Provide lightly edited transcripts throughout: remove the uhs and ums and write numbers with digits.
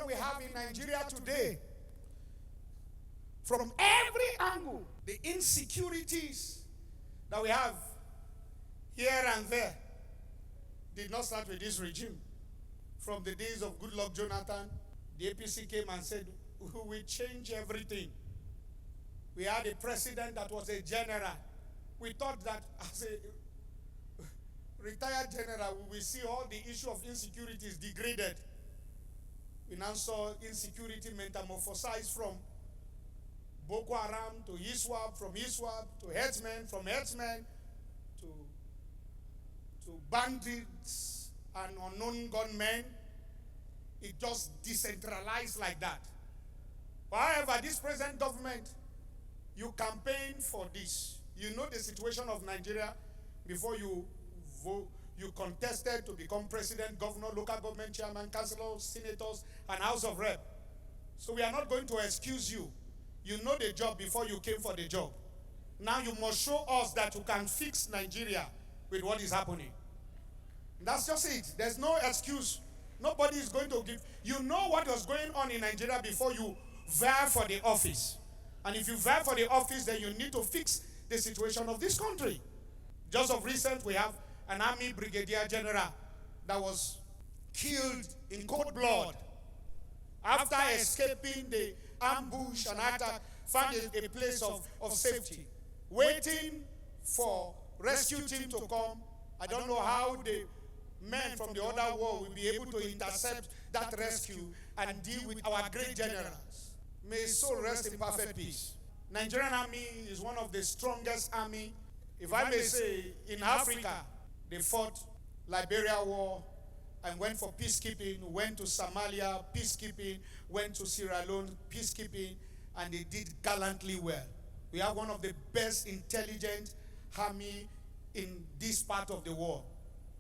we have in Nigeria today, from every angle, the insecurities that we have here and there did not start with this regime. From the days of Goodluck Jonathan, the APC came and said, we will change everything. We had a president that was a general. We thought that as a retired general, we will see all the issue of insecurities degraded. We now saw insecurity metamorphosized from Boko Haram to ISWAP, from ISWAP to herdsmen, from herdsmen to bandits and unknown gunmen. It just decentralized like that. However, this present government, you campaign for this. You know the situation of Nigeria before you vote. You contested to become president, governor, local government chairman, councillors, senators, and House of Rep. So we are not going to excuse you. You know the job before you came for the job. Now you must show us that you can fix Nigeria with what is happening. That's just it. There's no excuse. Nobody is going to give. You know what was going on in Nigeria before you vie for the office. And if you vie for the office, then you need to fix the situation of this country. Just of recent, we have an army brigadier general that was killed in cold blood after escaping the ambush and attack, found a place of safety, waiting for rescue team to come. I don't know how the men from the other world will be able to intercept that rescue and deal with our great generals. May his soul rest in perfect peace. Nigerian army is one of the strongest army, if I may say, in Africa. They fought Liberia War and went for peacekeeping, went to Somalia, peacekeeping, went to Sierra Leone, peacekeeping, and they did gallantly well. We have one of the best intelligent army in this part of the world.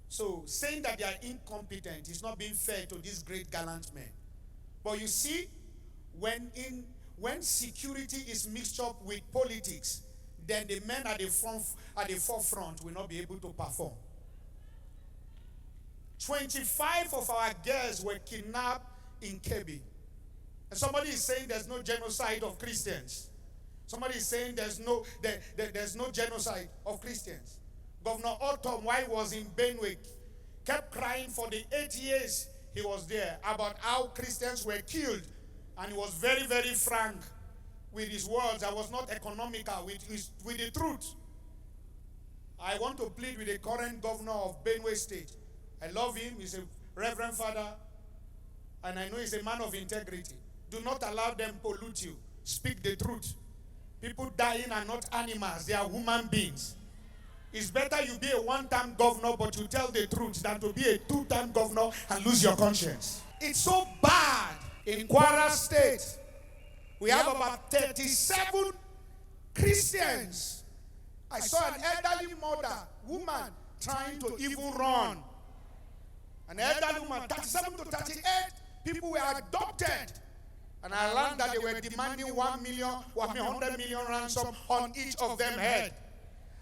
So saying that they are incompetent is not being fair to these great gallant men. But you see, when security is mixed up with politics, then the men at the forefront will not be able to perform. 25 of our girls were kidnapped in Kebbi. And somebody is saying there's no genocide of Christians. Somebody is saying there's no genocide of Christians. Governor Otom, while he was in Benwick, kept crying for the 8 years he was there about how Christians were killed. And he was very, very frank with his words. I was not economical with the truth. I want to plead with the current governor of Benue State. I love him. He's a reverend father. And I know he's a man of integrity. Do not allow them pollute you. Speak the truth. People dying are not animals. They are human beings. It's better you be a one-time governor, but you tell the truth, than to be a two-time governor and lose your conscience. It's so bad. In Kwara State, we have about 37 Christians. I saw an elderly woman, trying to even run. An elderly woman, 37 to 38 people were adopted. And I learned that they were demanding 100 million ransom on each of them head.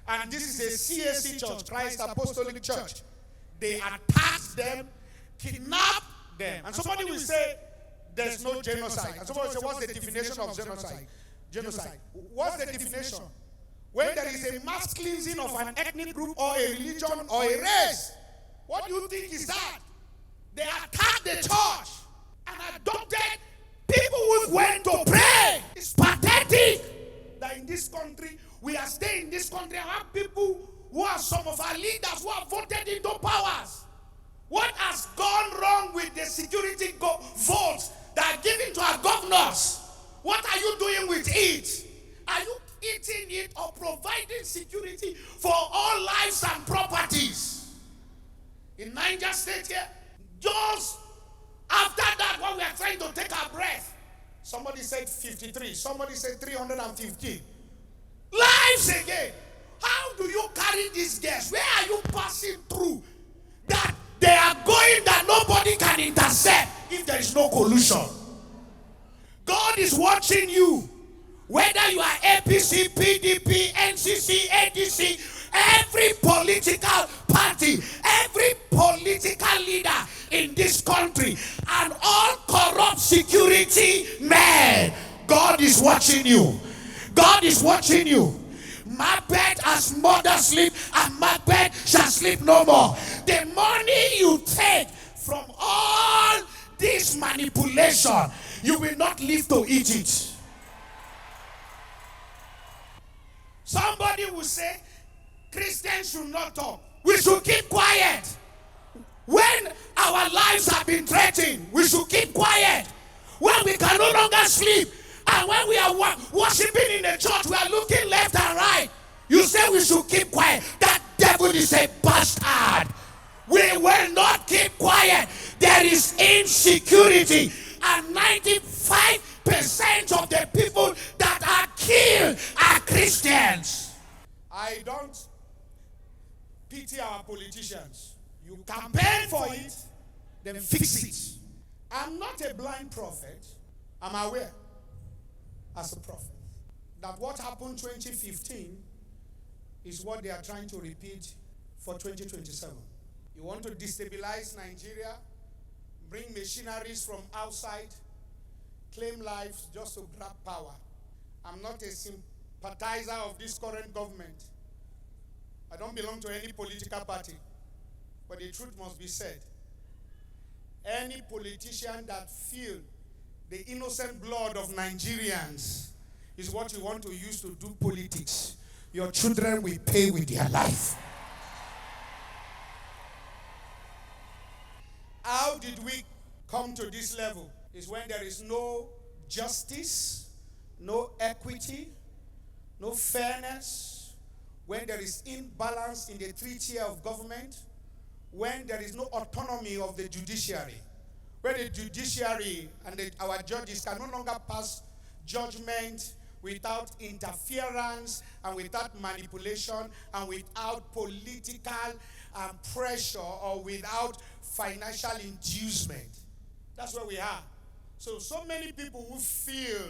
And this is a CAC church, Christ Apostolic Church. They attacked them, kidnapped them. And somebody will say, there's no genocide. And somebody will say, what's the definition of genocide? Genocide. What's the definition? When there is a mass cleansing of an ethnic group or a religion or a race. What do you think is that? They attacked the church and adopted people who went to pray. It's pathetic that in this country, we are staying in this country and have people who are some of our leaders who are voted into powers. What has gone wrong with the security votes that are given to our governors? What are you doing with it? Are you eating it or providing security for all lives and properties? In Niger State here, just after that, when we are trying to take our breath, somebody said 53, somebody said 315. Lives again. How do you carry these guests? Where are you passing through that they are going that nobody can intercept if there is no collusion? God is watching you. Whether you are APC, PDP, NCC, ADC, every political party, every political leader in this country, and all corrupt security men. God is watching you. God is watching you. Macbeth as mother sleep, and Macbeth shall sleep no more. The money you take from all this manipulation, you will not live to eat it. Somebody will say, Christians should not talk. We should keep quiet. When our lives have been threatened, we should keep quiet. When we can no longer sleep, and when we are worshiping in the church, we are looking left and right. You say we should keep quiet. That devil is a bastard. We will not keep quiet. There is insecurity, and 95% of the people that are killed are Christians. I don't pity our politicians. You campaign for it, then fix it. I'm not a blind prophet. I'm aware, as a prophet, that what happened 2015 is what they are trying to repeat for 2027. You want to destabilize Nigeria, bring machineries from outside, claim lives just to grab power. I'm not a sympathizer of this current government. I don't belong to any political party. But the truth must be said. Any politician that feels the innocent blood of Nigerians is what you want to use to do politics, your children will pay with their life. How did we come to this level? Is when there is no justice, no equity, no fairness, when there is imbalance in the three-tier of government, when there is no autonomy of the judiciary, where the judiciary and our judges can no longer pass judgment without interference and without manipulation and without political pressure or without financial inducement. That's where we are. So many people who feel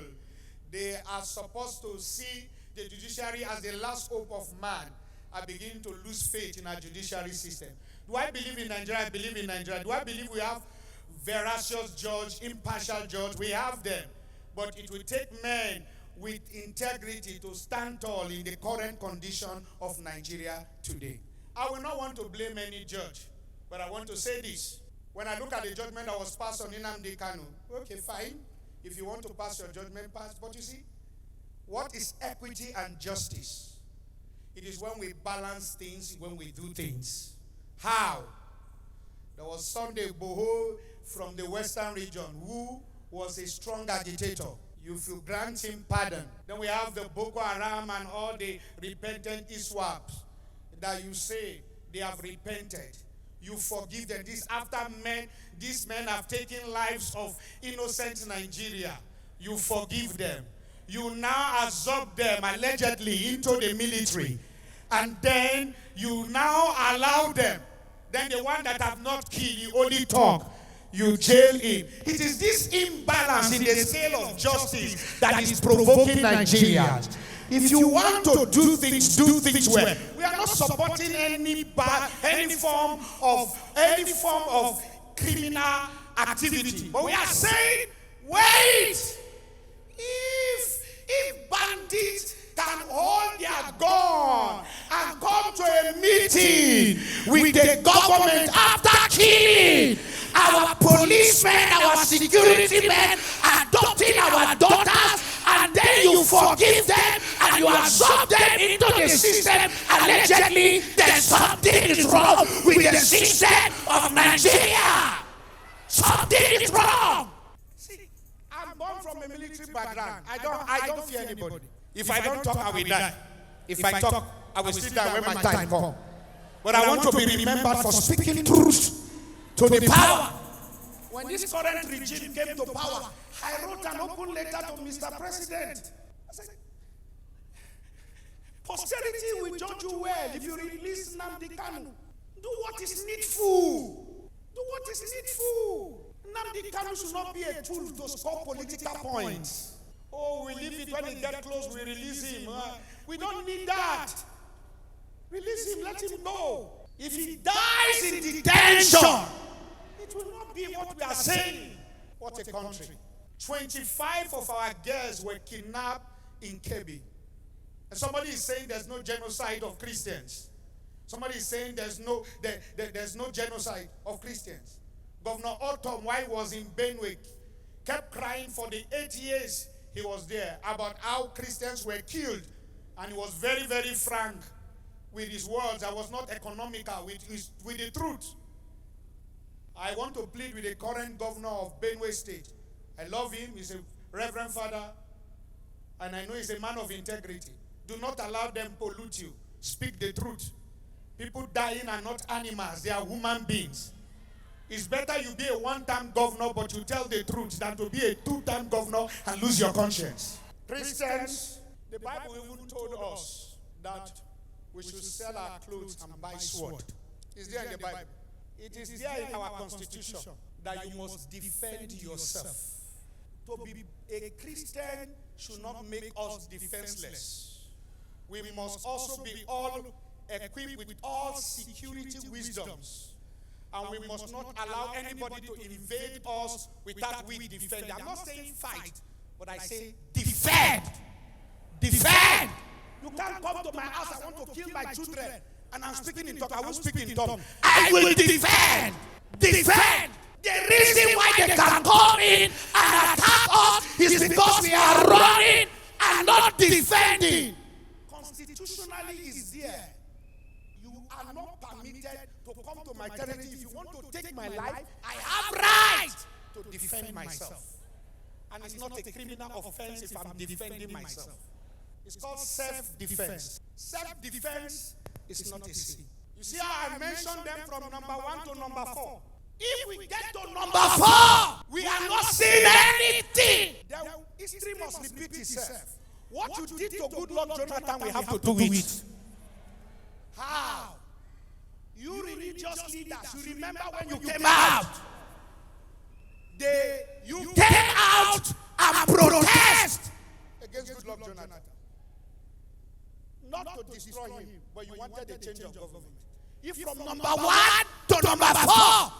they are supposed to see the judiciary as the last hope of man are beginning to lose faith in our judiciary system. Do I believe in Nigeria? I believe in Nigeria. Do I believe we have veracious judge, impartial judge? We have them. But it will take men with integrity to stand tall in the current condition of Nigeria today. I will not want to blame any judge, but I want to say this. When I look at the judgment that was passed on Nnamdi Kanu, okay, fine. If you want to pass your judgment, pass. But you see, what is equity and justice? It is when we balance things, when we do things. How? There was Sunday Igboho from the Western region who was a strong agitator. You will grant him pardon. Then we have the Boko Haram and all the repentant ISWAPs that you say they have repented. You forgive them. This after these men have taken lives of innocent Nigeria. You forgive them. You now absorb them allegedly into the military. And then you now allow them. Then the one that have not killed, you only talk. You jail him. It is this imbalance in the scale of justice that is provoking Nigerians. If you want to do things well. We are not supporting any form of criminal activity. But we are saying, wait, if bandits can hold their gun and come to a meeting with the government after killing our policemen, our security men, adopting our daughters, and then you forgive them and you absorb them into the system, allegedly, then something is wrong with the system of Nigeria. Something is wrong. See, I'm born from a military background. I don't fear anybody. If I don't talk, I will die. If I talk, I will still die when my time comes. But I want to be remembered for speaking truth to the power. When this current regime came to power, I wrote an open letter to Mr. President. I said, posterity will judge you well if you release Nnamdi Kanu. Do what is needful. Do what is needful. Nnamdi Kanu should not be a tool to score political points. Oh, we leave it when he gets close, we release him. We don't need that. Release him, let him go. If he dies in detention, it will not be what we are saying. What a country. 25 of our girls were kidnapped in Kebbi. And somebody is saying there's no genocide of Christians. Somebody is saying there's no genocide of Christians. Governor Otom, while he was in Benwick, kept crying for the 8 years he was there about how Christians were killed. And he was very, very frank with his words. I was not economical with the truth. I want to plead with the current governor of Benue State. I love him. He's a reverend father. And I know he's a man of integrity. Do not allow them pollute you. Speak the truth. People dying are not animals. They are human beings. It's better you be a one-time governor, but you tell the truth, than to be a two-time governor and lose your conscience. Christians, the Bible even told us that we should sell our clothes and buy sword. It's there in the Bible. It is there in our constitution that you must defend yourself. To be a Christian should not make us defenseless. We must also be all equipped with all security wisdoms. And we must not allow anybody to invade us without we defend. I'm not saying fight, but I say defend. Defend. You can't come to my house, I want to kill my children, and I'm speaking in tongue. I won't speak in tongue. I will defend. Defend. The reason why they can come in and attack us is because we are running and not defending. Constitutionally is there. You are not permitted to come to my territory. If you want to take my life, I have right to defend myself. And it's not a criminal offense if I'm defending myself. It's called self-defense. Self-defense is not a sin. You see how I mentioned them from number 1 to number 4. If we get to number 4, we are not seeing anything. Then history must repeat itself. What you did to good Lord Jonathan, we have to do it. How? You religious leaders, you remember when you came out? You came out and protest against good Lord Jonathan. Not to destroy him, but you wanted a change of government. If from number 1 to number 4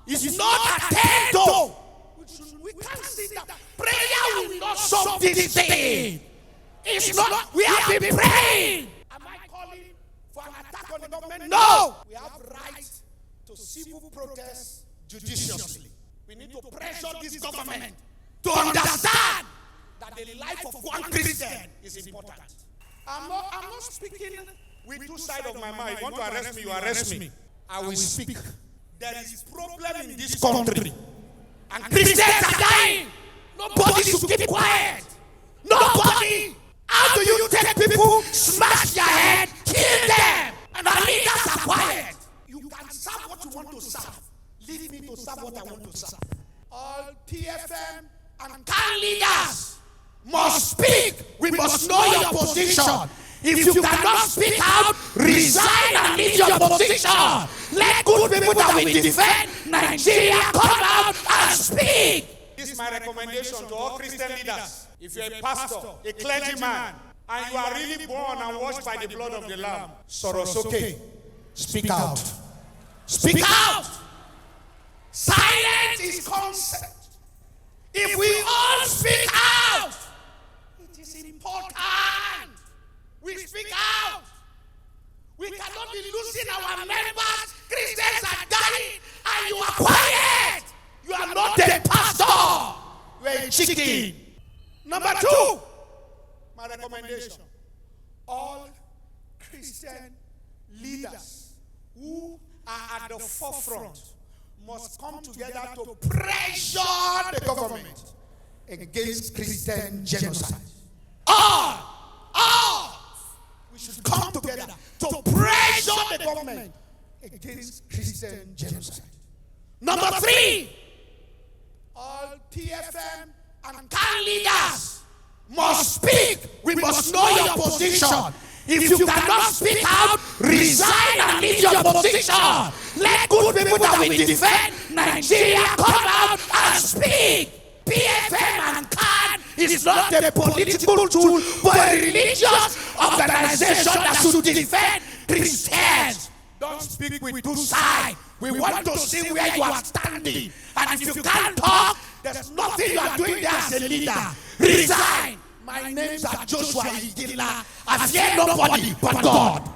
is not attained to, we can't see that. Prayer will not solve this thing. It's not, we have been praying. Am I calling for an attack on the government? No. We have right to civil protest judiciously. We need to pressure this government to understand that the life of one Christian is important. I'm not speaking with two sides of my mind. You want to arrest me, you arrest me. I will speak. There is problem in this country. And Christians are dying. Nobody should keep quiet. Nobody. How do you take people, smash their head, kill them, and our leaders are quiet? You can serve what you want to serve. Leave me to serve what I want to serve. All TFM and CAN leaders must speak. We must know your position. If you cannot speak out, resign and leave your position. Let good people that will defend Nigeria come out and speak. This is my recommendation to all Christian leaders. If you're a pastor, a clergyman, and you are really born and washed by the blood of the Lamb, Sorosoke, speak out. Speak out. Silence is consent. If we all speak out, it is important. We speak out. We cannot be losing our members. Christians are dying, and you are quiet. You are not a pastor. You are a chicken. Number 2, my recommendation. All Christian leaders who are at the forefront must come together to pressure the government against Christian genocide. All. We should come together to pressure the government against Christian genocide. Number 3, all TFM and CAN leaders must speak. We must know your position. If you cannot speak out, resign and leave your position. Let good people that will defend Nigeria come out and speak. PFM and CAN is not a political tool, but a religious organization that should defend Christians. Don't speak with two sides. We want to see where you are standing. And if you can't talk, there's nothing you are doing there as a leader. Resign. My name's Joshua Iginla. I fear nobody but God.